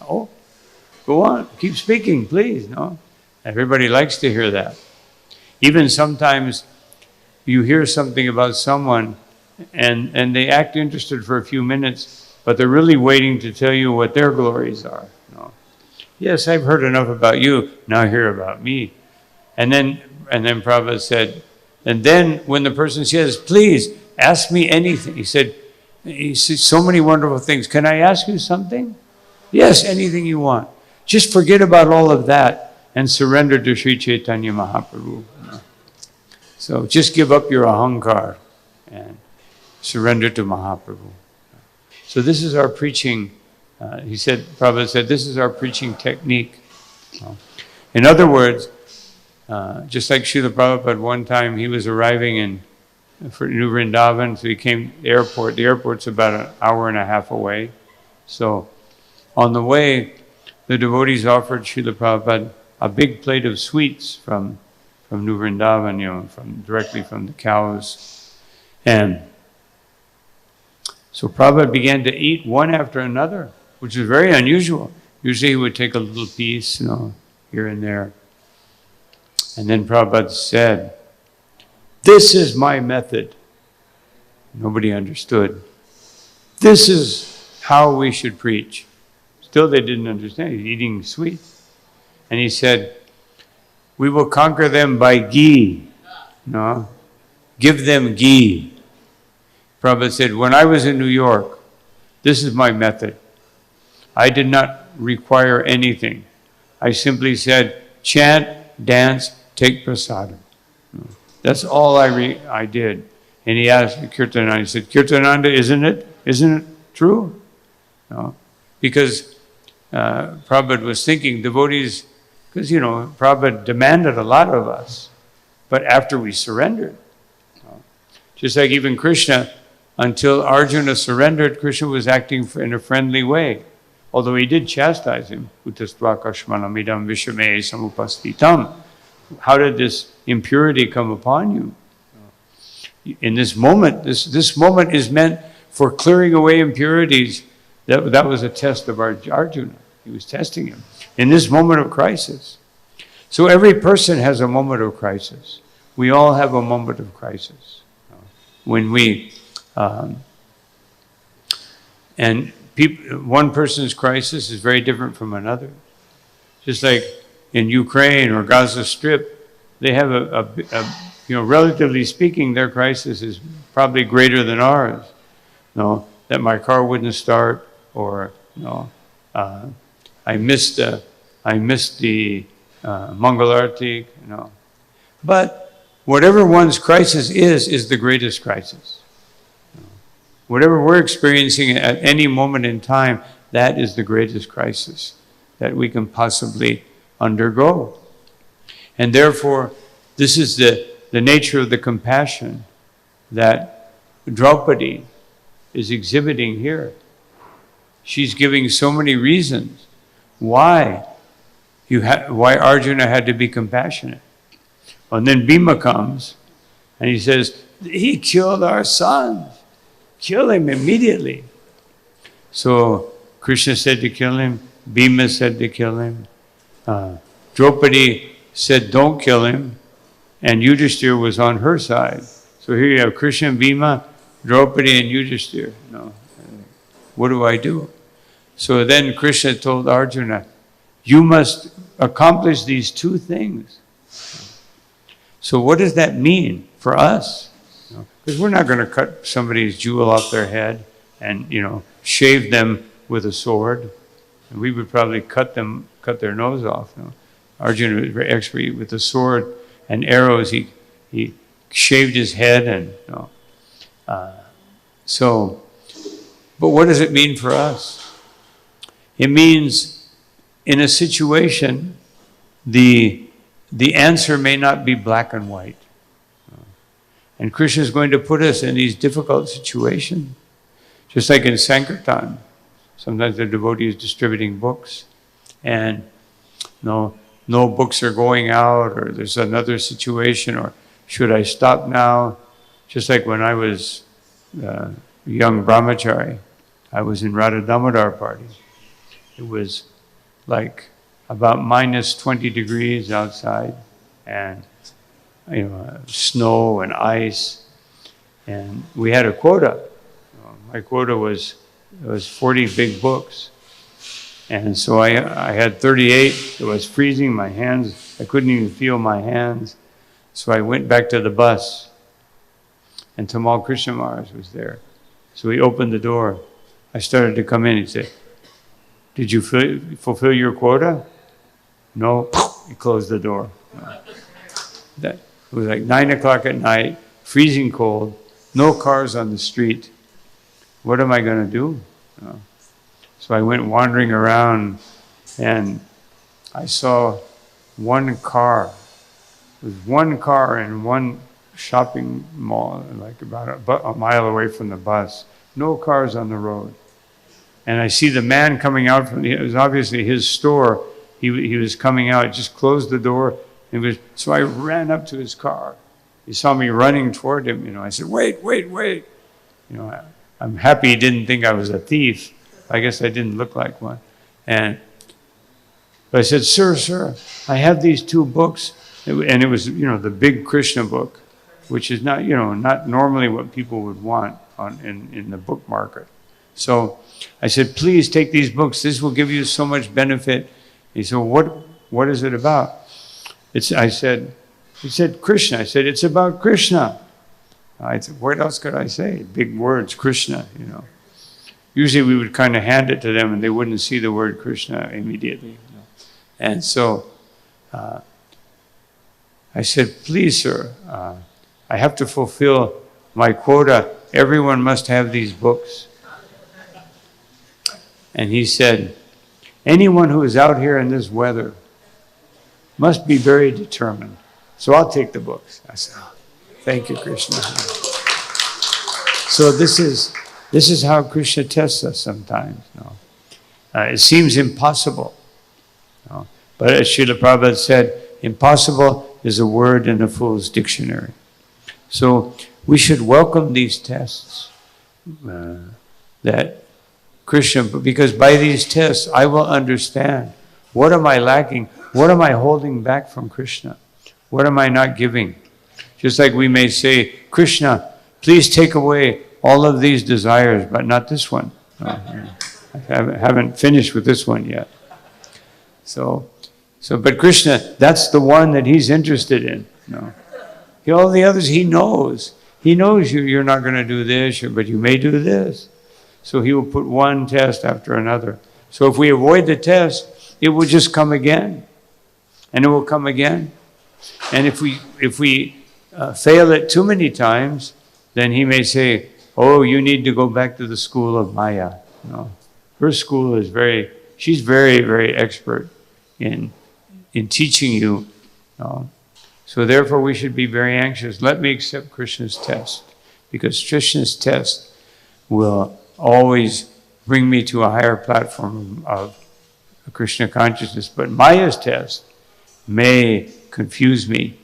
Oh, go on, keep speaking, please. Everybody likes to hear that. Even sometimes you hear something about someone and they act interested for a few minutes, but they're really waiting to tell you what their glories are. Yes, I've heard enough about you, now hear about me. And then Prabhupada said, and then when the person says, please, ask me anything. He said, so many wonderful things. Can I ask you something? Yes, anything you want. Just forget about all of that and surrender to Sri Chaitanya Mahaprabhu. So just give up your ahankar and surrender to Mahaprabhu. So this is our preaching. Prabhupada said, this is our preaching technique. In other words, just like Srila Prabhupada, one time he was arriving in New Vrindavan, so he came to the airport. The airport's about an hour and a half away. So on the way, the devotees offered Srila Prabhupada a big plate of sweets from New Vrindavan, directly from the cows. And so Prabhupada began to eat one after another, which is very unusual. Usually he would take a little piece, here and there. And then Prabhupada said, "This is my method." Nobody understood. This is how we should preach. Still they didn't understand. He's eating sweets. And he said, "We will conquer them by ghee." No? Give them ghee. Prabhupada said, "When I was in New York, this is my method. I did not require anything. I simply said, chant, dance, take prasadam. That's all I did." And he asked Kirtananda, he said, "Kirtananda, isn't it true?" No? Because Prabhupada was thinking, devotees, because, Prabhupada demanded a lot of us, but after we surrendered. Just like even Krishna, until Arjuna surrendered, Krishna was acting in a friendly way. Although he did chastise him. Utastvakashmanamidam vishame samupastitam. How did this impurity come upon you? In this moment, this moment is meant for clearing away impurities. That was a test of Arjuna. He was testing him in this moment of crisis. So every person has a moment of crisis. We all have a moment of crisis. When we, one person's crisis is very different from another. Just like in Ukraine or Gaza Strip, they have relatively speaking, their crisis is probably greater than ours. That my car wouldn't start, or I missed the Mangalartik. But whatever one's crisis is the greatest crisis. Whatever we're experiencing at any moment in time, that is the greatest crisis that we can possibly undergo. And therefore, this is the nature of the compassion that Draupadi is exhibiting here. She's giving so many reasons why Arjuna had to be compassionate. And then Bhima comes and he says, "He killed our sons. Kill him immediately." So Krishna said to kill him. Bhima said to kill him. Draupadi said, "Don't kill him." And Yudhishthira was on her side. So here you have Krishna and Bhima, Draupadi and Yudhishthira. What do I do? So then Krishna told Arjuna, "You must accomplish these two things." So what does that mean for us? Because we're not going to cut somebody's jewel off their head and, shave them with a sword. And we would probably cut their nose off. Arjuna was very expert with the sword and arrows. He shaved his head and but what does it mean for us? It means in a situation, the answer may not be black and white. And Krishna is going to put us in these difficult situations. Just like in Sankirtan, sometimes the devotee is distributing books and no books are going out, or there's another situation, or should I stop now? Just like when I was a young brahmachari, I was in Radha Damodar party. It was like about minus 20 degrees outside, and snow and ice, and we had a quota. My quota was 40 big books, and so I had 38. It was freezing. My hands, I couldn't even feel my hands. So I went back to the bus, and Tamal Krishna Maharaj was there. So he opened the door. I started to come in. He said, "Did you fulfill your quota?" "No." He closed the door. It was like 9 o'clock at night, freezing cold, no cars on the street. What am I going to do? So I went wandering around, and I saw one car. It was one car in one shopping mall, like about a mile away from the bus. No cars on the road. And I see the man coming out it was obviously his store. he was coming out, just closed the door. So I ran up to his car. He saw me running toward him. I said, wait. I'm happy he didn't think I was a thief. I guess I didn't look like one. But I said, sir, I have these 2 books. And it was, the big Krishna book, which is not, not normally what people would want in the book market. So I said, please take these books. This will give you so much benefit. He said, what is it about? He said, Krishna. I said, it's about Krishna. I said, what else could I say? Big words, Krishna, Usually we would kind of hand it to them and they wouldn't see the word Krishna immediately. And so I said, please, sir, I have to fulfill my quota. Everyone must have these books. And he said, anyone who is out here in this weather must be very determined. So I'll take the books. I said, oh, thank you, Krishna. So this is how Krishna tests us sometimes. It seems impossible. But as Srila Prabhupada said, impossible is a word in a fool's dictionary. So we should welcome these tests that Krishna, because by these tests I will understand what am I lacking, what am I holding back from Krishna, what am I not giving. Just like we may say, Krishna, please take away all of these desires, but not this one. I haven't finished with this one yet. But Krishna, that's the one that he's interested in. All the others he knows. He knows you're not going to do this, but you may do this. So he will put one test after another. So if we avoid the test, it will just come again. And it will come again. And if we fail it too many times, then he may say, oh, you need to go back to the school of Maya. Her school is she's very, very expert in teaching you. So therefore we should be very anxious. Let me accept Krishna's test. Because Krishna's test will always bring me to a higher platform of Krishna consciousness. But Maya's test may confuse me.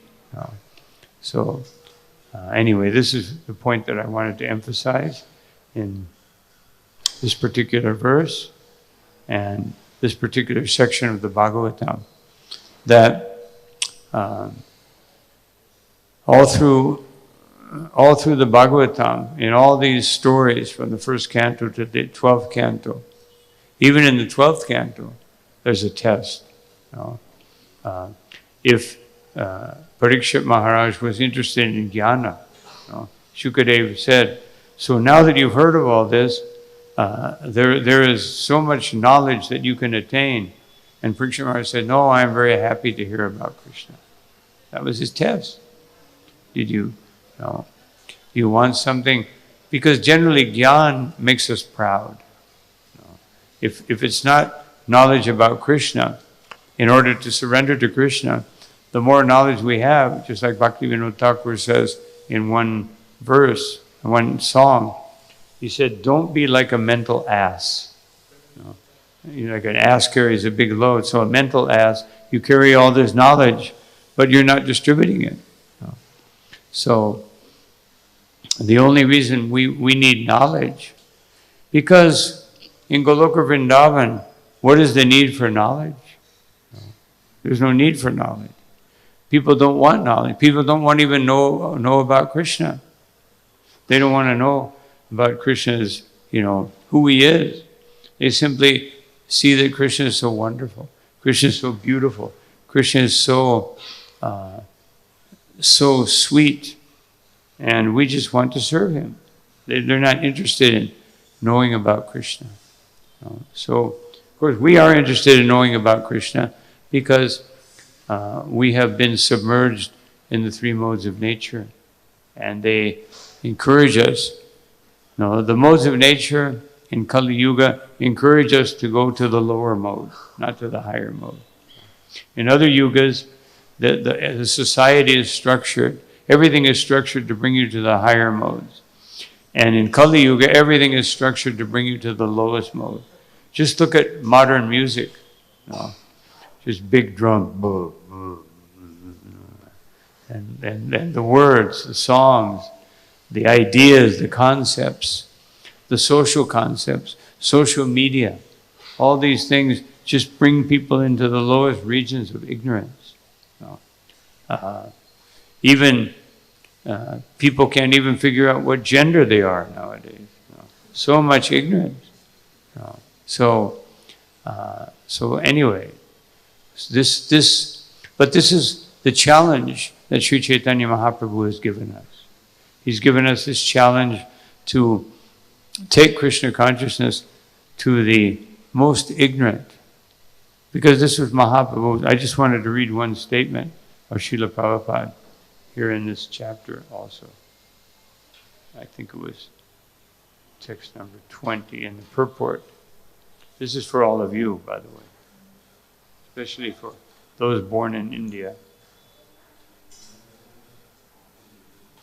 Anyway, this is the point that I wanted to emphasize in this particular verse and this particular section of the Bhagavatam. That all through the Bhagavatam, in all these stories from the first canto to the 12th canto, even in the 12th canto, there's a test. If Parikshit Maharaj was interested in jnana, Shukadeva said, so now that you've heard of all this, there is so much knowledge that you can attain. And Parikshit Maharaj said, no, I am very happy to hear about Krishna. That was his test. Did you you want something? Because generally jnana makes us proud. If it's not knowledge about Krishna, in order to surrender to Krishna, the more knowledge we have, just like Bhaktivinoda Thakur says in one verse, in one song, he said, don't be like a mental ass. Like an ass carries a big load, so a mental ass, you carry all this knowledge, but you're not distributing it. So the only reason we need knowledge, because in Goloka Vrindavan, what is the need for knowledge? There's no need for knowledge. People don't want knowledge. People don't want to even know about Krishna. They don't want to know about Krishna's, who he is. They simply see that Krishna is so wonderful. Krishna is so beautiful. Krishna is so sweet. And we just want to serve him. They're not interested in knowing about Krishna. So, of course, we are interested in knowing about Krishna because we have been submerged in the 3 modes of nature. And they encourage us. The modes of nature in Kali Yuga encourage us to go to the lower mode, not to the higher mode. In other yugas, the society is structured. Everything is structured to bring you to the higher modes. And in Kali Yuga, everything is structured to bring you to the lowest mode. Just look at modern music. this big drum, and the words, the songs, the ideas, the concepts, the social concepts, social media, all these things just bring people into the lowest regions of ignorance. Even people can't even figure out what gender they are nowadays. So much ignorance. So anyway, this is the challenge that Sri Chaitanya Mahaprabhu has given us. He's given us this challenge to take Krishna consciousness to the most ignorant. Because this was Mahaprabhu. I just wanted to read one statement of Srila Prabhupada here in this chapter also. I think it was text number 20 in the purport. This is for all of you, by the way, especially for those born in India. See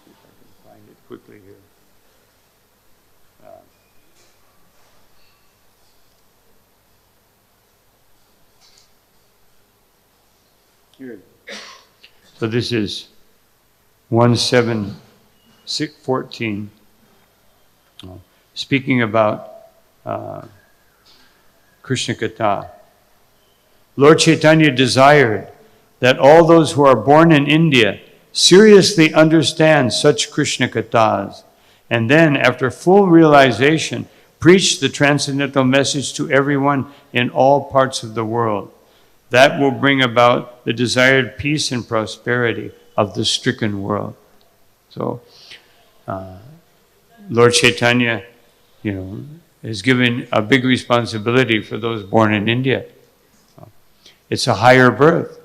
if I can find it quickly here. Here. So this is 1:7:14, speaking about Krishna Katha. Lord Chaitanya desired that all those who are born in India seriously understand such Krishna Kathas, and then, after full realization, preach the transcendental message to everyone in all parts of the world. That will bring about the desired peace and prosperity of the stricken world. So, Lord Chaitanya, is given a big responsibility for those born in India. It's a higher birth.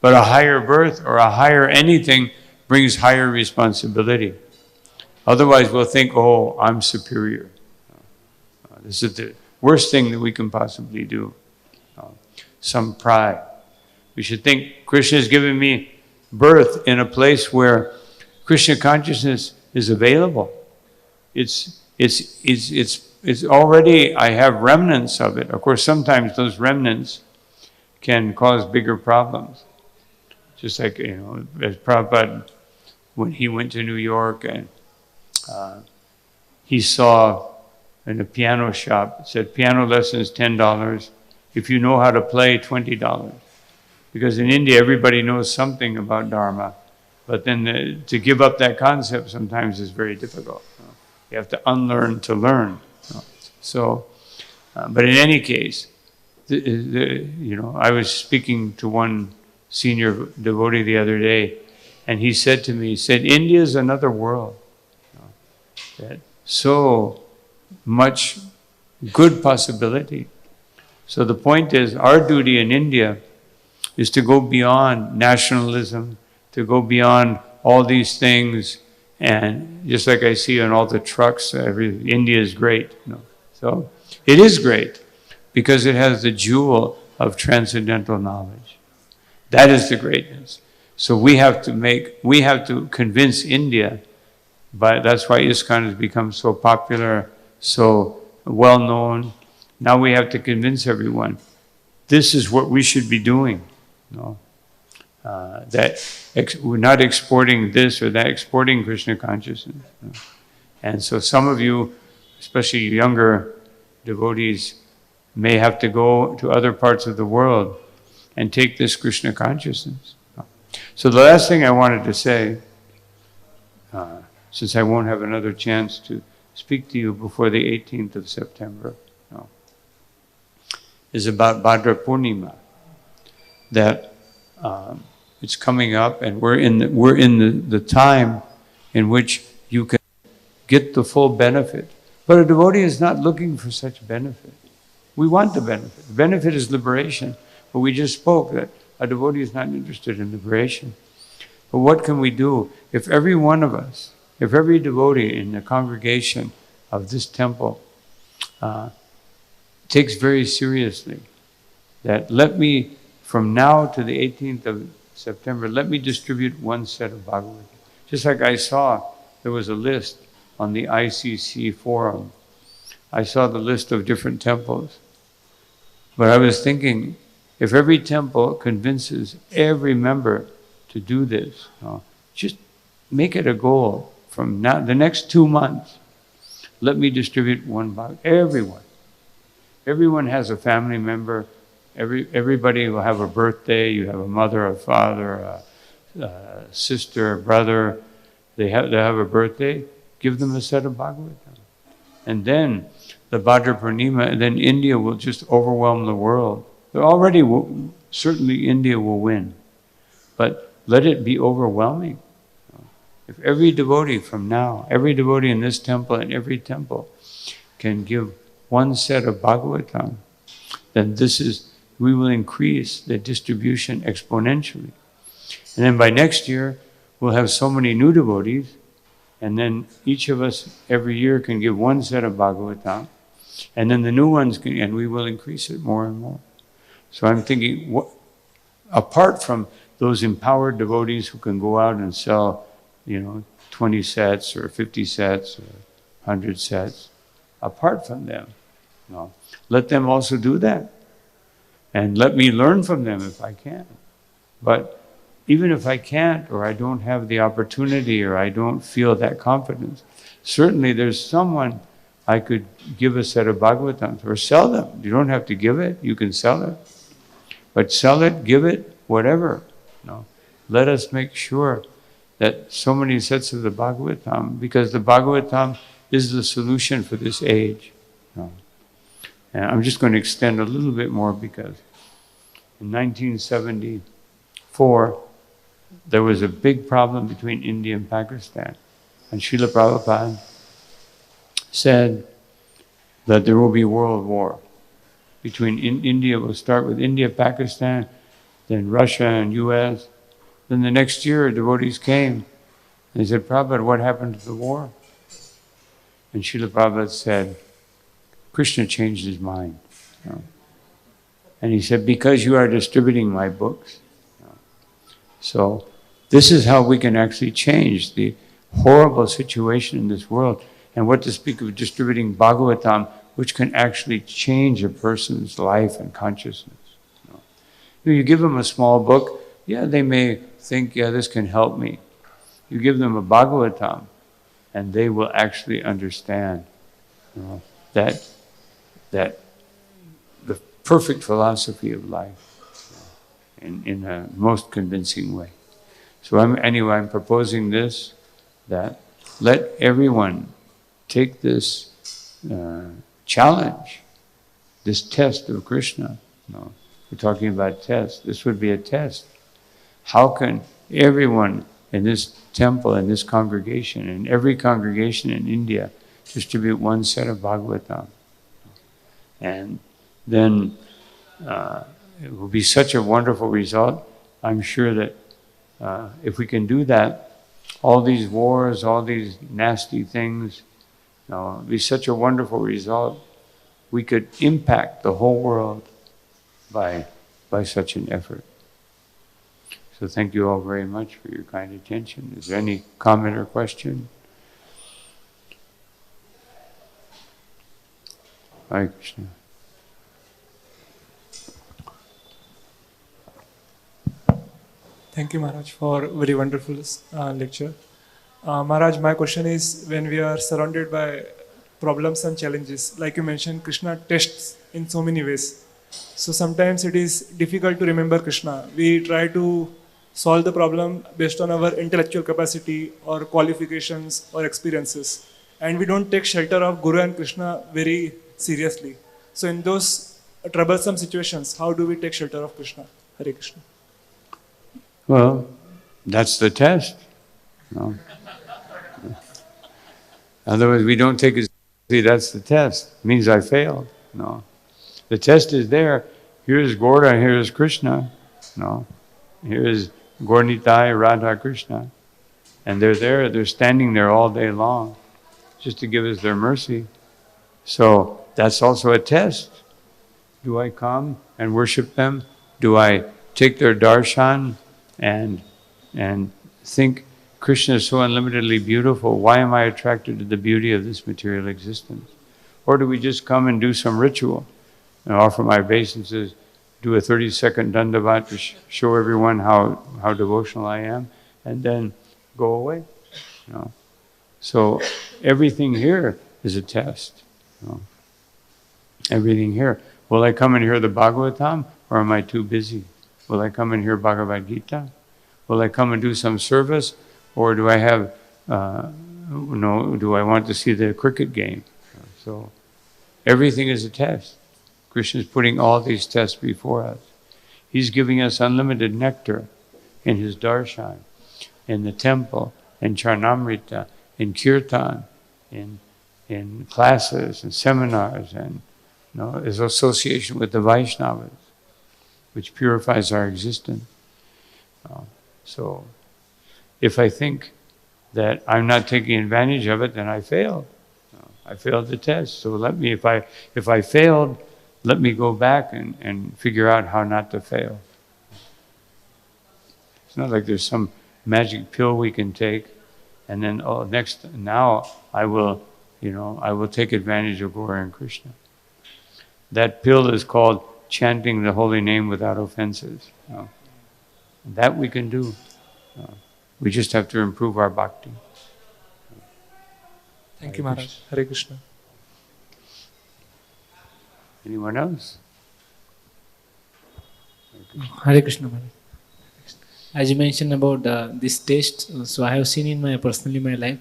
But a higher birth or a higher anything brings higher responsibility. Otherwise, we'll think, oh, I'm superior. This is the worst thing that we can possibly do. Some pride. We should think Krishna has given me birth in a place where Krishna consciousness is available. It's already, I have remnants of it. Of course, sometimes those remnants can cause bigger problems. Just like, as Prabhupada, when he went to New York and he saw in a piano shop, it said piano lessons $10. If you know how to play, $20. Because in India, everybody knows something about Dharma. But then to give up that concept sometimes is very difficult. You have to unlearn to learn. So, but in any case, I was speaking to one senior devotee the other day, and he said to me, India is another world. That so much good possibility. So the point is, our duty in India is to go beyond nationalism, to go beyond all these things, and just like I see on all the trucks, India is great. So it is great because it has the jewel of transcendental knowledge. That is the greatness. So we have to convince India, but that's why ISKCON has become so popular, so well known. Now we have to convince everyone, this is what we should be doing. That we're not exporting this or that, exporting Krishna consciousness. And so some of you, especially younger devotees, may have to go to other parts of the world and take this Krishna consciousness. So the last thing I wanted to say, since I won't have another chance to speak to you before the 18th of September, is about Bhadra Purnima. That it's coming up, and we're in the time in which you can get the full benefit. But a devotee is not looking for such benefit. We want the benefit. The benefit is liberation. But we just spoke that a devotee is not interested in liberation. But what can we do if every one of us, if every devotee in the congregation of this temple takes very seriously that let me, from now to the 18th of September, let me distribute one set of Bhagavatam. Just like I saw, there was a list on the ICC forum. I saw the list of different temples. But I was thinking, If every temple convinces every member to do this, just make it a goal from now, the next 2 months. Let me distribute one Bhagavatam. Everyone. Everyone has a family member. Everybody will have a birthday. You have a mother, a father, a sister, a brother. They have a birthday. Give them a set of Bhagavatam. And then the Bhadra Purnima, and then India will just overwhelm the world. Already, certainly India will win. But let it be overwhelming. If every devotee from now, every devotee in this temple and every temple can give one set of Bhagavatam, then we will increase the distribution exponentially. And then by next year, we'll have so many new devotees, and then each of us every year can give one set of Bhagavatam, and then the new ones and we will increase it more and more. So I'm thinking, apart from those empowered devotees who can go out and sell 20 sets or 50 sets or 100 sets, apart from them, let them also do that. And let me learn from them if I can. But even if I can't, or I don't have the opportunity, or I don't feel that confidence, certainly there's someone I could give a set of Bhagavatams, or sell them. You don't have to give it, you can sell it. But sell it, give it, whatever. Let us make sure that so many sets of the Bhagavatam, because the Bhagavatam is the solution for this age. And I'm just going to extend a little bit more, because in 1974, there was a big problem between India and Pakistan. And Srila Prabhupada said that there will be world war. India will start with India, Pakistan, then Russia and US. Then the next year, devotees came and they said, Prabhupada, what happened to the war? And Srila Prabhupada said, Krishna changed his mind. And he said, because you are distributing my books. So this is how we can actually change the horrible situation in this world. And what to speak of distributing Bhagavatam, which can actually change a person's life and consciousness. You give them a small book, they may think, this can help me. You give them a Bhagavatam, and they will actually understand that the perfect philosophy of life in a most convincing way. So I'm proposing this, that let everyone take this challenge, this test of Krishna. We're talking about tests. This would be a test. How can everyone in this temple, in this congregation, in every congregation in India, distribute one set of Bhagavatam? And then it will be such a wonderful result. I'm sure that if we can do that, all these wars, all these nasty things, it will be such a wonderful result. We could impact the whole world by such an effort. So thank you all very much for your kind attention. Is there any comment or question? Hare Krishna. Thank you, Maharaj, for very wonderful lecture. Maharaj, my question is, when we are surrounded by problems and challenges, like you mentioned, Krishna tests in so many ways. So sometimes it is difficult to remember Krishna. We try to solve the problem based on our intellectual capacity or qualifications or experiences. And we don't take shelter of Guru and Krishna very seriously. So in those troublesome situations, how do we take shelter of Krishna? Hare Krishna. Well, that's the test. Otherwise, we don't take it seriously. That's the test. It means I failed. No. The test is there. Here's Gaura, here's Krishna. Here is Gaurnitai, Radha Krishna. And they're there, they're standing there all day long just to give us their mercy. So that's also a test. Do I come and worship them? Do I take their darshan and think Krishna is so unlimitedly beautiful? Why am I attracted to the beauty of this material existence? Or do we just come and do some ritual and offer my obeisances do a 30-second dandavat to show everyone how devotional I am, and then go away. You know? So everything here is a test. You know? Everything here. Will I come and hear the Bhagavatam, or am I too busy? Will I come and hear Bhagavad Gita? Will I come and do some service, or do I have, do I want to see the cricket game? So everything is a test. Krishna is putting all these tests before us. He's giving us unlimited nectar in his darshan, in the temple, in Charnamrita, in kirtan, in classes and seminars, and his association with the Vaishnavas, which purifies our existence. So if I think that I'm not taking advantage of it, then I failed. I failed the test. So let me, if I failed, let me go back and figure out how not to fail. It's not like there's some magic pill we can take, and then now I will take advantage of Gaura and Krishna. That pill is called chanting the holy name without offenses. That we can do. We just have to improve our bhakti. Thank you, Maharaj. Hare Krishna. Anyone else? Hare Krishna, Maharaj. As you mentioned about this taste, so I have seen in my life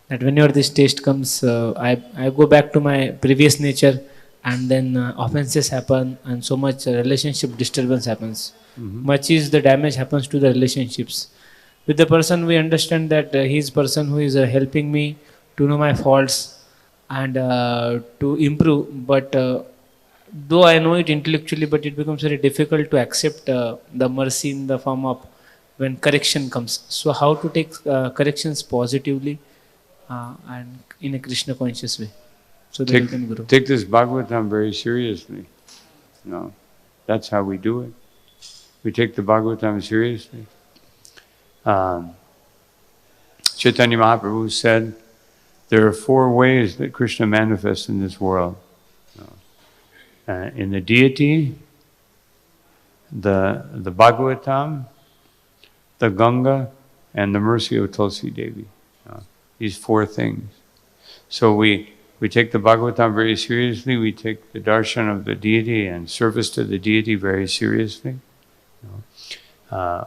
that whenever this taste comes, I go back to my previous nature, and then offenses happen, and so much relationship disturbance happens. Much is the damage happens to the relationships. With the person, we understand that he is person who is helping me to know my faults and to improve. But though I know it intellectually, but it becomes very difficult to accept the mercy in the form of when correction comes. So how to take corrections positively and in a Krishna conscious way, so that we can grow. Take this Bhagavatam very seriously. That's how we do it. We take the Bhagavatam seriously. Chaitanya Mahaprabhu said, there are 4 ways that Krishna manifests in this world. In the deity, the Bhagavatam, the Ganga, and the mercy of Tulsi Devi. These 4 things. So we take the Bhagavatam very seriously. We take the darshan of the deity and service to the deity very seriously.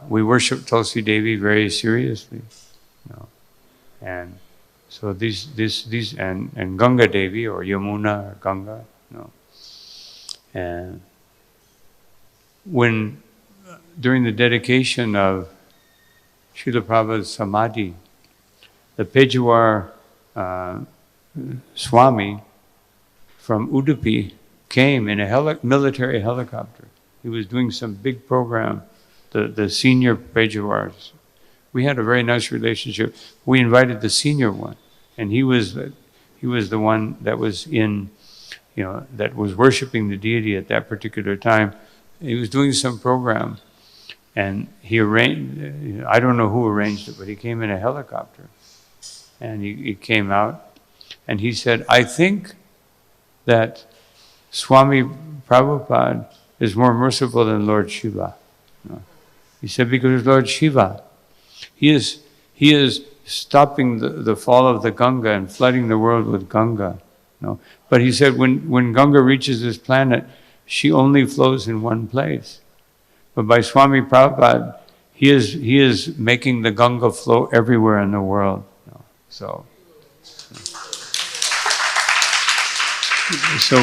We worship Tulsi Devi very seriously. And so these and Ganga Devi, or Yamuna or Ganga. And during the dedication of Srila Prabhupada's Samadhi, the Pejawar Swami from Udupi came in a military helicopter. He was doing some big program, the senior Pejawars. We had a very nice relationship. We invited the senior one, and he was the one that was that was worshiping the deity at that particular time. He was doing some program, and he arranged, I don't know who arranged it, but he came in a helicopter, and he came out, and he said, I think that Swami Prabhupada is more merciful than Lord Shiva. He said, because Lord Shiva, he is stopping the fall of the Ganga and flooding the world with Ganga. But he said, when Ganga reaches this planet, she only flows in one place. But by Swami Prabhupada, he is making the Ganga flow everywhere in the world. So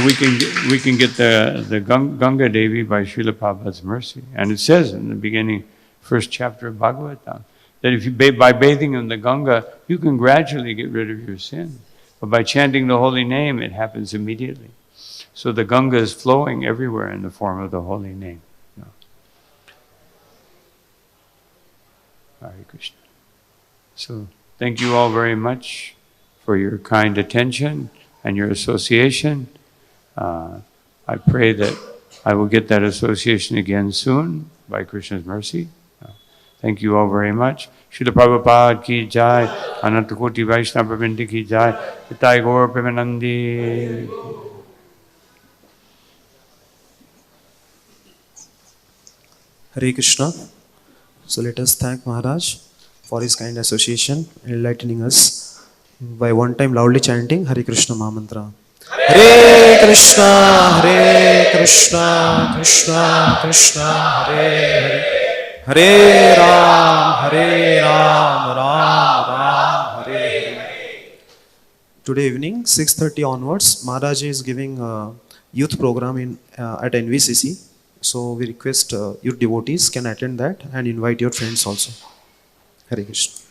we can get the Ganga Devi by Srila Prabhupada's mercy. And it says in the beginning, first chapter of Bhagavatam, that if you by bathing in the Ganga, you can gradually get rid of your sin. But by chanting the holy name, it happens immediately. So the Ganga is flowing everywhere in the form of the holy name. Hare Krishna. So thank you all very much for your kind attention and your association. I pray that I will get that association again soon by Krishna's mercy. Thank you all very much. Srila Prabhupada ki jai, Anantakoti Vaishnava Vrinda ki jai, Nitai Gaur Premanandi. Hare Krishna. So let us thank Maharaj for his kind association and enlightening us by one time loudly chanting Hare Krishna Mahamantra. Hare Krishna, Krishna Krishna, Hare Hare, Hare Ram, Ram Ram, Hare Hare. Today evening, 6:30 onwards, Maharaj is giving a youth program in at NVCC. So we request your devotees can attend that and invite your friends also. Hare Krishna.